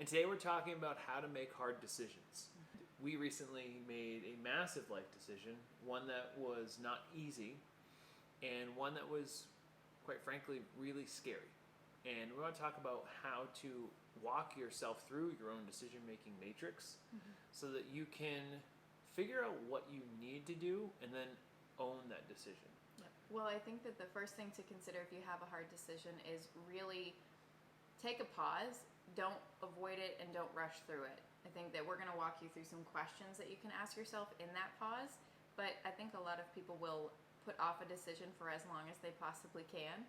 And today we're talking about how to make hard decisions. We recently made a massive life decision, one that was not easy, and one that was, quite frankly, really scary. And we want to talk about how to walk yourself through your own decision-making matrix so that you can figure out what you need to do and then own that decision. Yep. Well, I think that the first thing to consider if you have a hard decision is really take a pause, don't avoid it, and don't rush through it. I think that we're going to walk you through some questions that you can ask yourself in that pause, but I think a lot of people will put off a decision for as long as they possibly can,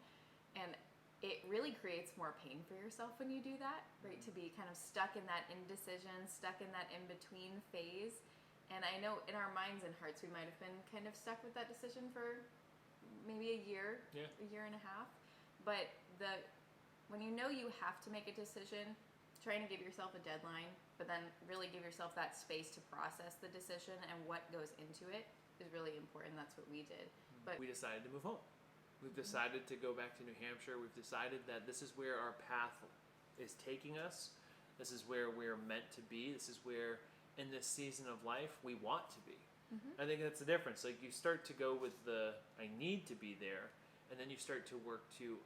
and it really creates more pain for yourself when you do that, right? To be kind of stuck in that indecision, stuck in that in-between phase. And I know in our minds and hearts we might have been kind of stuck with that decision for maybe a year and a half. But when you know you have to make a decision, trying to give yourself a deadline, but then really give yourself that space to process the decision and what goes into it is really important. That's what we did. But we decided to move home. We've decided to go back to New Hampshire. We've decided that this is where our path is taking us. This is where we're meant to be. This is where, in this season of life, we want to be. I think that's the difference. Like, you start to go with the I need to be there, and then you start to work to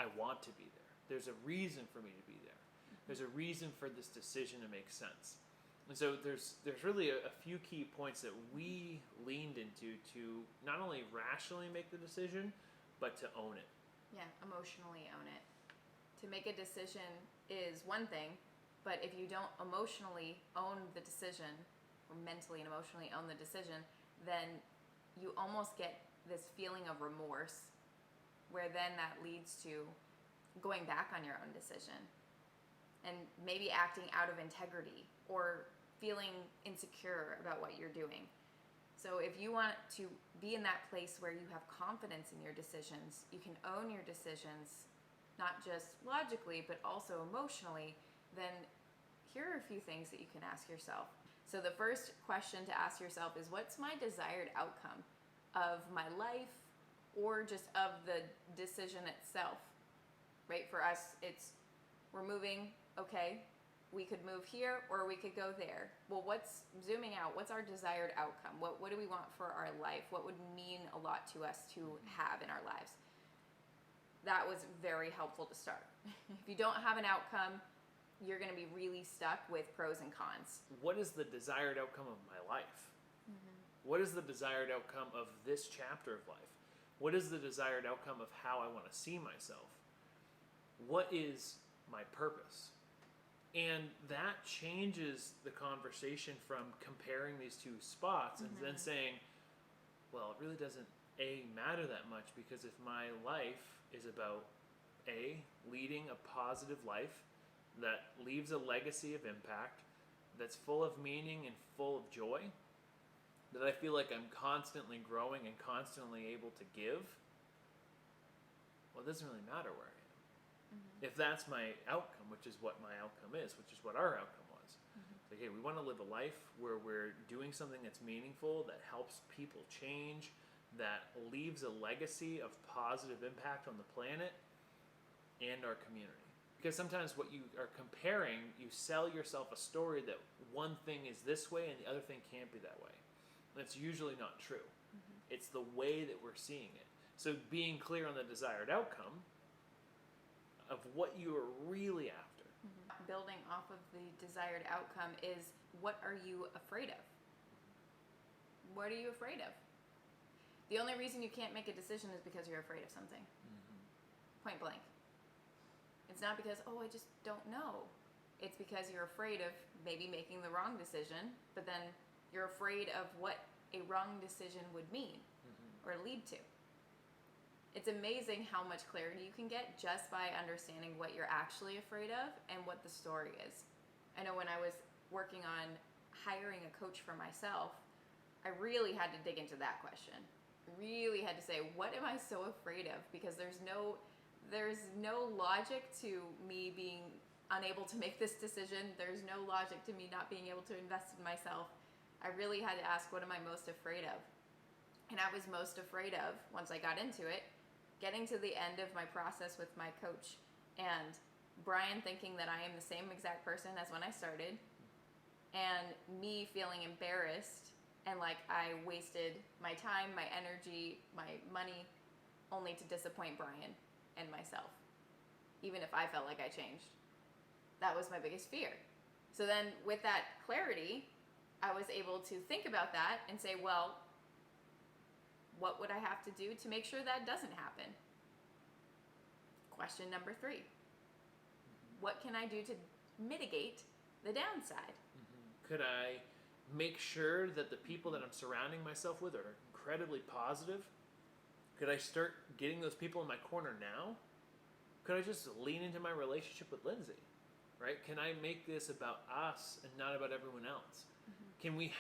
I want to be there. There's a reason for me to be there. There's a reason for this decision to make sense. And so there's really a few key points that we leaned into to not only rationally make the decision, but to own it. Yeah, emotionally own it. To make a decision is one thing, but if you don't emotionally own the decision, or mentally and emotionally own the decision, then you almost get this feeling of remorse, where then that leads to going back on your own decision and maybe acting out of integrity or feeling insecure about what you're doing. So if you want to be in that place where you have confidence in your decisions, you can own your decisions, not just logically, but also emotionally, then here are a few things that you can ask yourself. So the first question to ask yourself is, what's my desired outcome of my life or just of the decision itself? Right? For us, it's we're moving, okay, we could move here or we could go there. Well, zooming out, what's our desired outcome? What do we want for our life? What would mean a lot to us to have in our lives? That was very helpful to start. If you don't have an outcome, you're going to be really stuck with pros and cons. What is the desired outcome of my life? What is the desired outcome of this chapter of life? What is the desired outcome of how I want to see myself? What is my purpose? And that changes the conversation from comparing these two spots and then saying, well, it really doesn't matter that much, because if my life is about leading a positive life that leaves a legacy of impact, that's full of meaning and full of joy, that I feel like I'm constantly growing and constantly able to give, well, it doesn't really matter where I am. If that's my outcome, which is what my outcome is, which is what our outcome was. Like, hey, we want to live a life where we're doing something that's meaningful, that helps people change, that leaves a legacy of positive impact on the planet and our community. Because sometimes what you are comparing, you sell yourself a story that one thing is this way and the other thing can't be that way. And it's usually not true. It's the way that we're seeing it. So being clear on the desired outcome of what you are really after. Building off of the desired outcome is, what are you afraid of? What are you afraid of? The only reason you can't make a decision is because you're afraid of something. Point blank. It's not because, I just don't know. It's because you're afraid of maybe making the wrong decision, but then you're afraid of what a wrong decision would mean or lead to. It's amazing how much clarity you can get just by understanding what you're actually afraid of and what the story is. I know when I was working on hiring a coach for myself, I really had to dig into that question. Really had to say, what am I so afraid of? Because there's no logic to me being unable to make this decision. There's no logic to me not being able to invest in myself. I really had to ask, what am I most afraid of? And I was most afraid of, once I got into it, getting to the end of my process with my coach and Brian thinking that I am the same exact person as when I started, and me feeling embarrassed and like I wasted my time, my energy, my money, only to disappoint Brian and myself, even if I felt like I changed. That was my biggest fear. So then with that clarity, I was able to think about that and say, well, what would I have to do to make sure that doesn't happen? Question number 3. What can I do to mitigate the downside? Could I make sure that the people that I'm surrounding myself with are incredibly positive? Could I start getting those people in my corner now? Could I just lean into my relationship with Lindsey? Right? Can I make this about us and not about everyone else? Can we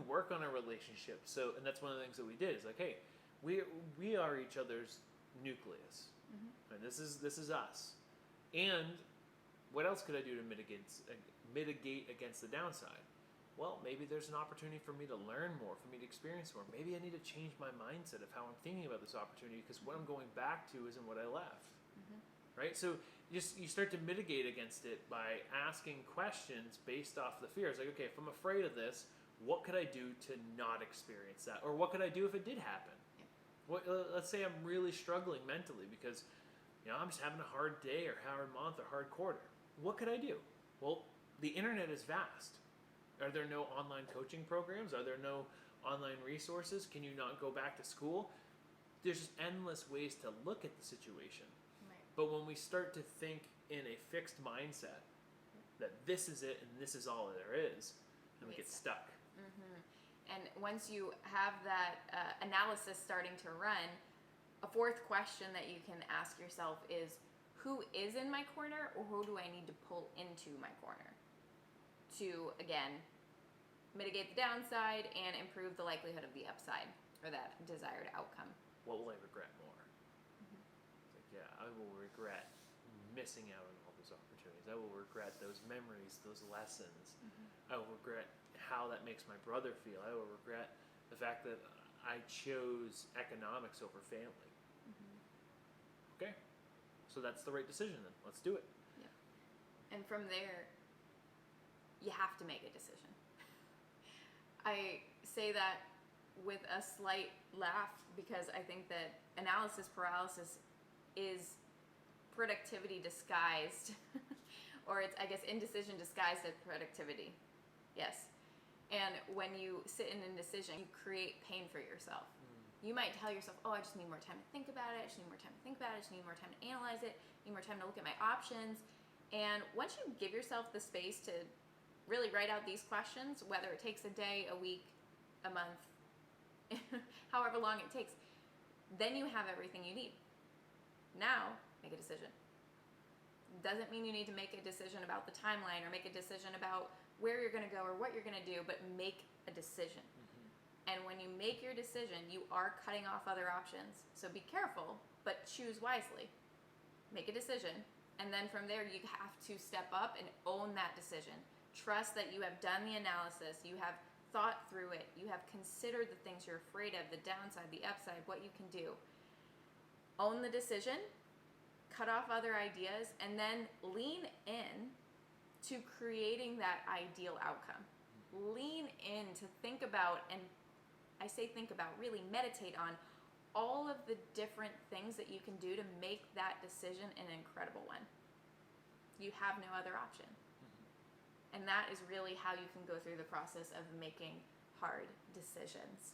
work on our relationship? So, and that's one of the things that we did. Is like, hey, we are each other's nucleus. And this is us. And what else could I do to mitigate against the downside? Well, maybe there's an opportunity for me to learn more, for me to experience more. Maybe I need to change my mindset of how I'm thinking about this opportunity, because what I'm going back to isn't what I left. Right? So you start to mitigate against it by asking questions based off the fear. It's like, okay, if I'm afraid of this, what could I do to not experience that? Or what could I do if it did happen? Let's say I'm really struggling mentally because I'm just having a hard day or hard month or hard quarter. What could I do? Well, the internet is vast. Are there no online coaching programs? Are there no online resources? Can you not go back to school? There's just endless ways to look at the situation. Right. But when we start to think in a fixed mindset that this is it and this is all there is, then we get stuck. And once you have that analysis starting to run, a 4th question that you can ask yourself is, who is in my corner, or who do I need to pull into my corner to, again, mitigate the downside and improve the likelihood of the upside, or that desired outcome? What will I regret more? It's like, yeah, I will regret missing out on all those opportunities. I will regret those memories, those lessons. I will regret how that makes my brother feel. I will regret the fact that I chose economics over family. Okay, so that's the right decision then. Let's do it. Yeah. And from there, you have to make a decision. I say that with a slight laugh because I think that analysis paralysis is productivity disguised, or it's, I guess, indecision disguised as productivity. Yes. And when you sit in indecision, you create pain for yourself. You might tell yourself, oh, I just need more time to think about it. I just need more time to think about it. I just need more time to analyze it. I need more time to look at my options. And once you give yourself the space to really write out these questions, whether it takes a day, a week, a month, however long it takes, then you have everything you need. Now, make a decision. Doesn't mean you need to make a decision about the timeline or make a decision about where you're going to go or what you're going to do, but make a decision. And when you make your decision, you are cutting off other options. So be careful, but choose wisely. Make a decision, and then from there you have to step up and own that decision. Trust that you have done the analysis, you have thought through it, you have considered the things you're afraid of, the downside, the upside, what you can do. Own the decision, cut off other ideas, and then lean in to creating that ideal outcome. Lean in to think about, and I say think about, really meditate on all of the different things that you can do to make that decision an incredible one. You have no other option. And that is really how you can go through the process of making hard decisions.